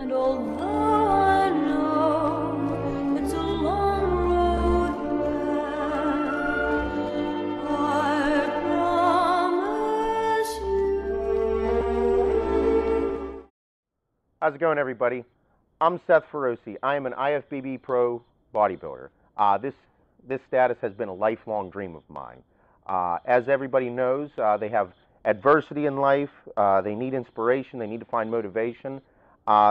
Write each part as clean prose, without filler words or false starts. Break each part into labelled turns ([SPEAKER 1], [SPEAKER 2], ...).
[SPEAKER 1] And although I know it's a long road back, I promise you.
[SPEAKER 2] How's it going, everybody? I'm Seth Feroce. I am an IFBB Pro bodybuilder. This status has been a lifelong dream of mine. As everybody knows, they have adversity in life. They need inspiration. They need to find motivation.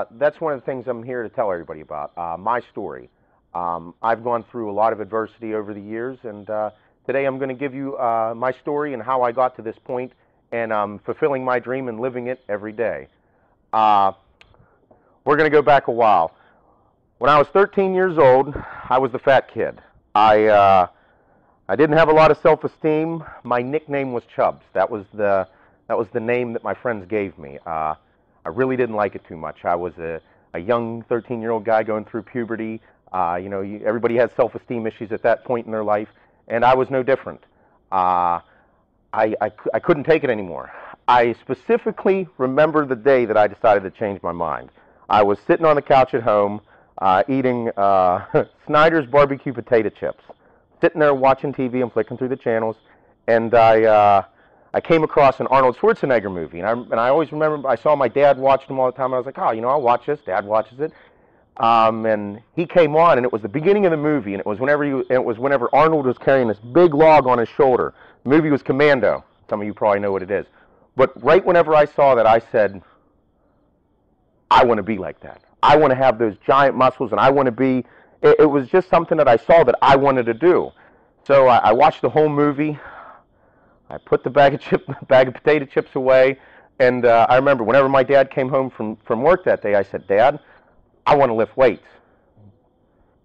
[SPEAKER 2] That's one of the things I'm here to tell everybody about, my story. I've gone through a lot of adversity over the years, and today I'm going to give you my story and how I got to this point, and fulfilling my dream and living it every day. We're going to go back a while. When I was 13 years old, I was the fat kid. I didn't have a lot of self-esteem. My nickname was Chubs. That was the name that my friends gave me. I really didn't like it too much. I was a young 13-year-old guy going through puberty. Everybody has self-esteem issues at that point in their life, and I was no different. I couldn't take it anymore. I specifically remember the day that I decided to change my mind. I was sitting on the couch at home, eating Snyder's barbecue potato chips, sitting there watching TV and flicking through the channels, and I came across an Arnold Schwarzenegger movie, and I always remember I saw my dad watching them all the time, and I was like, oh, I'll watch this. Dad watches it, and he came on, and it was the beginning of the movie, and it was whenever Arnold was carrying this big log on his shoulder. The movie was Commando. Some of you probably know what it is, but right whenever I saw that, I said, I want to be like that. I want to have those giant muscles, and I want to be, it was just something that I saw that I wanted to do. So I watched the whole movie. I put the bag of potato chips away, and I remember whenever my dad came home from work that day, I said, Dad, I want to lift weights.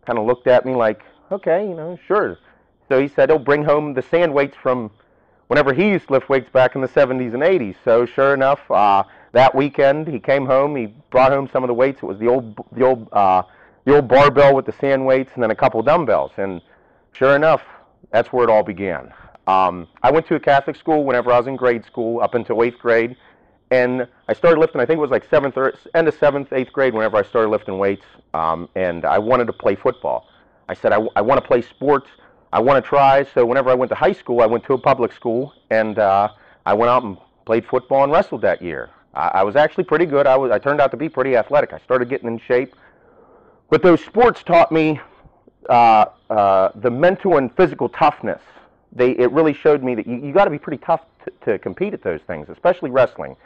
[SPEAKER 2] Kind of looked at me like, okay, sure. So he said he'll bring home the sand weights from whenever he used to lift weights back in the 70s and 80s. So sure enough, that weekend he came home. He brought home some of the weights. It was the old barbell with the sand weights, and then a couple dumbbells. And sure enough, that's where it all began. I went to a Catholic school whenever I was in grade school up until 8th grade, and I started lifting. I think it was like end of 7th, 8th grade whenever I started lifting weights. And I wanted to play football. I said I want to play sports. I want to try. So whenever I went to high school, I went to a public school, and I went out and played football and wrestled that year. I was actually pretty good. I turned out to be pretty athletic. I started getting in shape. But those sports taught me the mental and physical toughness. It really showed me that you got to be pretty tough to compete at those things, especially wrestling,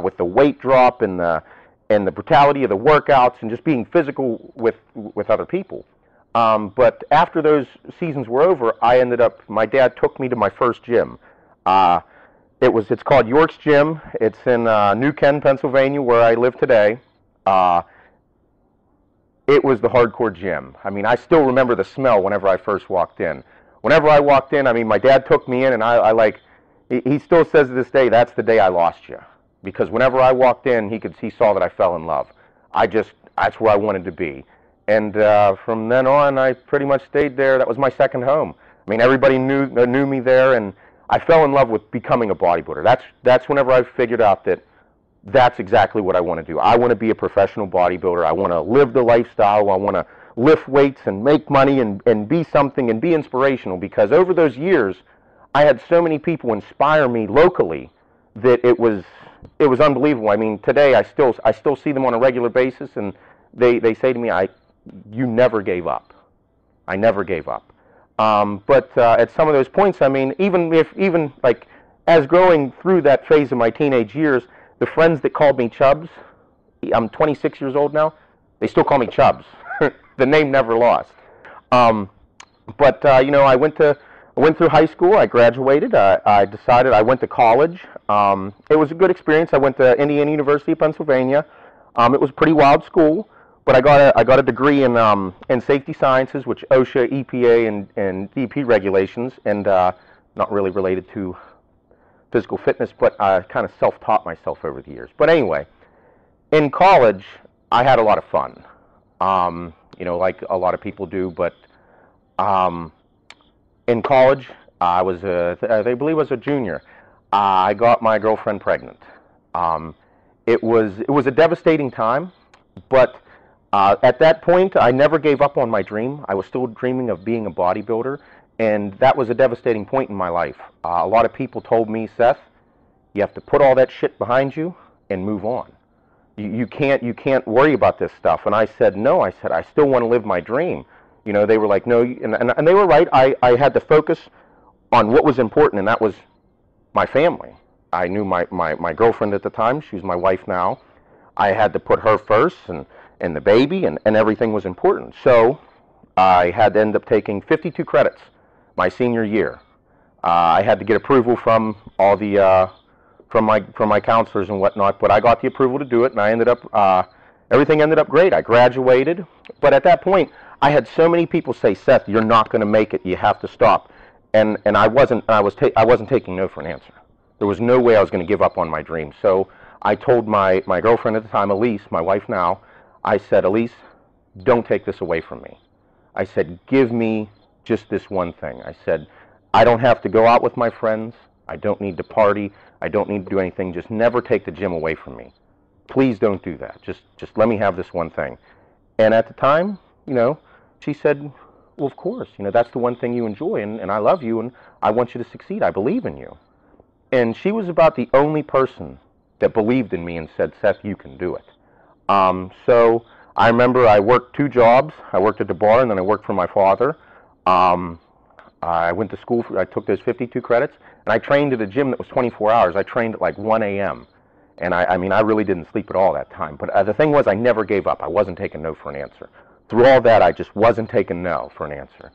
[SPEAKER 2] with the weight drop and the brutality of the workouts and just being physical with other people. But after those seasons were over, my dad took me to my first gym. It's called York's Gym. It's in New Ken, Pennsylvania, where I live today. It was the hardcore gym. I mean, I still remember the smell whenever I first walked in. Whenever I walked in, I mean, my dad took me in, and he still says to this day, that's the day I lost you. Because whenever I walked in, he saw that I fell in love. That's where I wanted to be. And from then on, I pretty much stayed there. That was my second home. I mean, everybody knew me there, and I fell in love with becoming a bodybuilder. That's whenever I figured out that that's exactly what I want to do. I want to be a professional bodybuilder. I want to live the lifestyle. I want to lift weights and make money and be something and be inspirational, because over those years, I had so many people inspire me locally that it was unbelievable. I mean, today I still see them on a regular basis, and they say to me, you never gave up. I never gave up. But at some of those points, I mean, even like as growing through that phase of my teenage years, the friends that called me Chubs, I'm 26 years old now, they still call me Chubs. The name never lost. I went through high school. I graduated. I decided I went to college. It was a good experience. I went to Indiana University of Pennsylvania. It was a pretty wild school. But I got a degree in safety sciences, which OSHA, EPA, and DP regulations, and not really related to physical fitness, but I kind of self-taught myself over the years. But anyway, in college, I had a lot of fun, like a lot of people do. But in college, I believe I was a junior. I got my girlfriend pregnant. It was a devastating time. But at that point, I never gave up on my dream. I was still dreaming of being a bodybuilder, and that was a devastating point in my life. A lot of people told me, Seth, you have to put all that shit behind you and move on. You can't worry about this stuff. And I said, no. I said, I still want to live my dream. You know, they were like, no, and they were right. I had to focus on what was important, and that was my family. I knew my girlfriend at the time. She's my wife now. I had to put her first, and the baby, and everything was important. So I had to end up taking 52 credits my senior year. I had to get approval from all the from my counselors and whatnot, but I got the approval to do it, and I ended up everything ended up great. I graduated, but at that point, I had so many people say, Seth, you're not going to make it. You have to stop. And I wasn't taking no for an answer. There was no way I was going to give up on my dream. So I told my girlfriend at the time, Elise, my wife now, I said, Elise, don't take this away from me. I said, give me just this one thing. I said, I don't have to go out with my friends. I don't need to party. I don't need to do anything. Just never take the gym away from me. Please don't do that. Just let me have this one thing. And at the time, you know, she said, well, of course, you know, that's the one thing you enjoy, and I love you, and I want you to succeed. I believe in you. And she was about the only person that believed in me and said, Seth, you can do it. So I remember I worked 2 jobs. I worked at the bar, and then I worked for my father. I went to school. I took those 52 credits, and I trained at a gym that was 24 hours. I trained at like 1 a.m. And I mean, I really didn't sleep at all that time. But the thing was, I never gave up. I wasn't taking no for an answer. Through all that, I just wasn't taking no for an answer.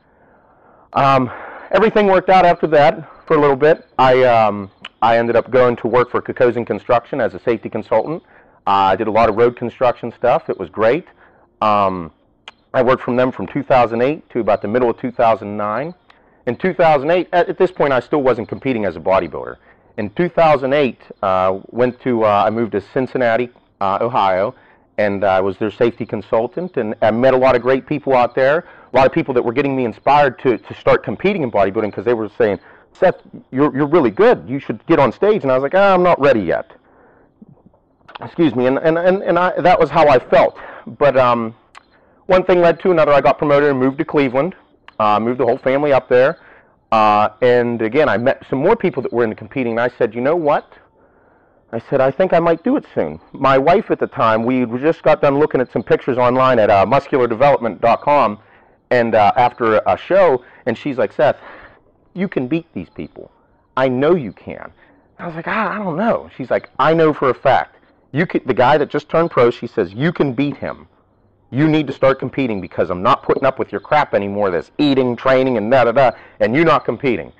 [SPEAKER 2] Everything worked out after that for a little bit. I ended up going to work for Kokosin Construction as a safety consultant. I did a lot of road construction stuff. It was great. I worked from them from 2008 to about the middle of 2009. In 2008, at this point, I still wasn't competing as a bodybuilder. In 2008, I moved to Cincinnati, Ohio, and I was their safety consultant, and I met a lot of great people out there, a lot of people that were getting me inspired to start competing in bodybuilding, because they were saying, Seth, you're really good. You should get on stage. And I was like, I'm not ready yet. Excuse me. And that was how I felt. But one thing led to another. I got promoted and moved to Cleveland, moved the whole family up there. And again, I met some more people that were into competing, and I said, you know what? I said, I think I might do it soon. My wife at the time, we just got done looking at some pictures online at musculardevelopment.com, and after a show, and she's like, Seth, you can beat these people. I know you can. I was like, I don't know. She's like, I know for a fact. The guy that just turned pro, she says, you can beat him. You need to start competing, because I'm not putting up with your crap anymore, this eating, training, and da-da-da, and you're not competing.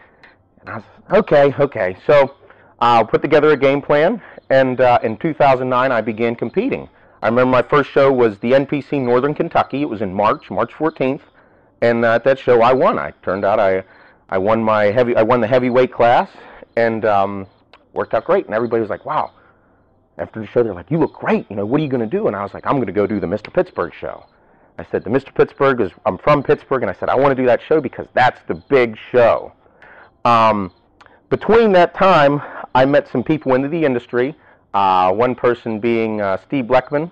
[SPEAKER 2] And I was like, okay. So I'll put together a game plan, and in 2009, I began competing. I remember my first show was the NPC Northern Kentucky. It was in March 14th, and at that show, I won. Turned out I won the heavyweight class, and worked out great. And everybody was like, wow. After the show, they're like, you look great. You know, what are you going to do? And I was like, I'm going to go do the Mr. Pittsburgh show. I said, the Mr. Pittsburgh I'm from Pittsburgh, and I said, I want to do that show because that's the big show. Between that time, I met some people into the industry, one person being Steve Luqman,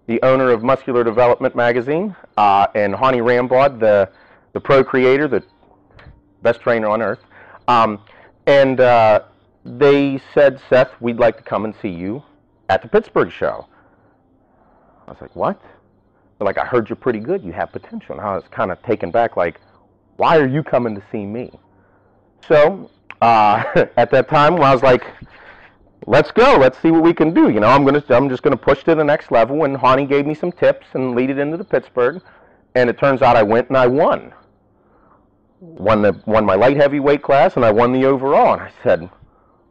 [SPEAKER 2] the owner of Muscular Development magazine, and Hani Rambaud, the pro creator, the best trainer on earth. And they said, Seth, we'd like to come and see you at the Pittsburgh show. I was like, what? They're like, I heard you're pretty good. You have potential. And I was kind of taken back, like, why are you coming to see me? So at that time, I was like, let's go. Let's see what we can do. You know, I'm just gonna push to the next level. And Hani gave me some tips and lead it into the Pittsburgh. And it turns out I went and I won. Won my light heavyweight class, and I won the overall. And I said,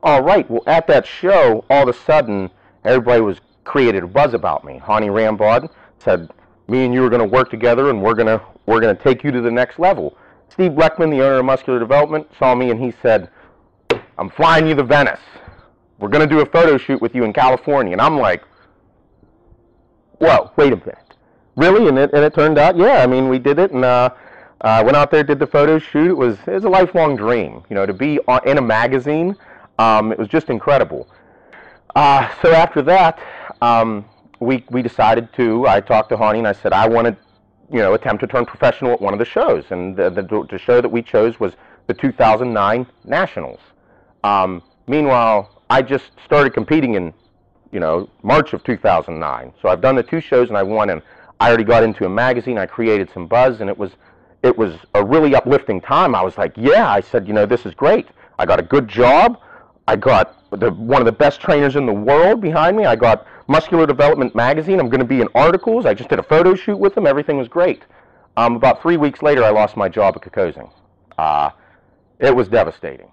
[SPEAKER 2] all right. Well, at that show, all of a sudden, everybody created a buzz about me. Hani Rambaud said, me and you are going to work together, and we're going to take you to the next level. Steve Luqman, the owner of Muscular Development, saw me, and he said, I'm flying you to Venice. We're going to do a photo shoot with you in California. And I'm like, whoa, wait a minute. Really? And it turned out, yeah, I mean, we did it, and I went out there, did the photo shoot. It was a lifelong dream, you know, to be in a magazine. It was just incredible. So after that, we decided to. I talked to Hani and I said I want to, attempt to turn professional at one of the shows, and the show that we chose was the 2009 Nationals. Meanwhile, I just started competing in, March of 2009. So I've done the two shows and I won, and I already got into a magazine. I created some buzz, and it was a really uplifting time. I was like, yeah, I said, this is great. I got a good job. I got one of the best trainers in the world behind me. I got Muscular Development Magazine. I'm going to be in articles. I just did a photo shoot with them. Everything was great. About 3 weeks later, I lost my job at Kokosing. It was devastating.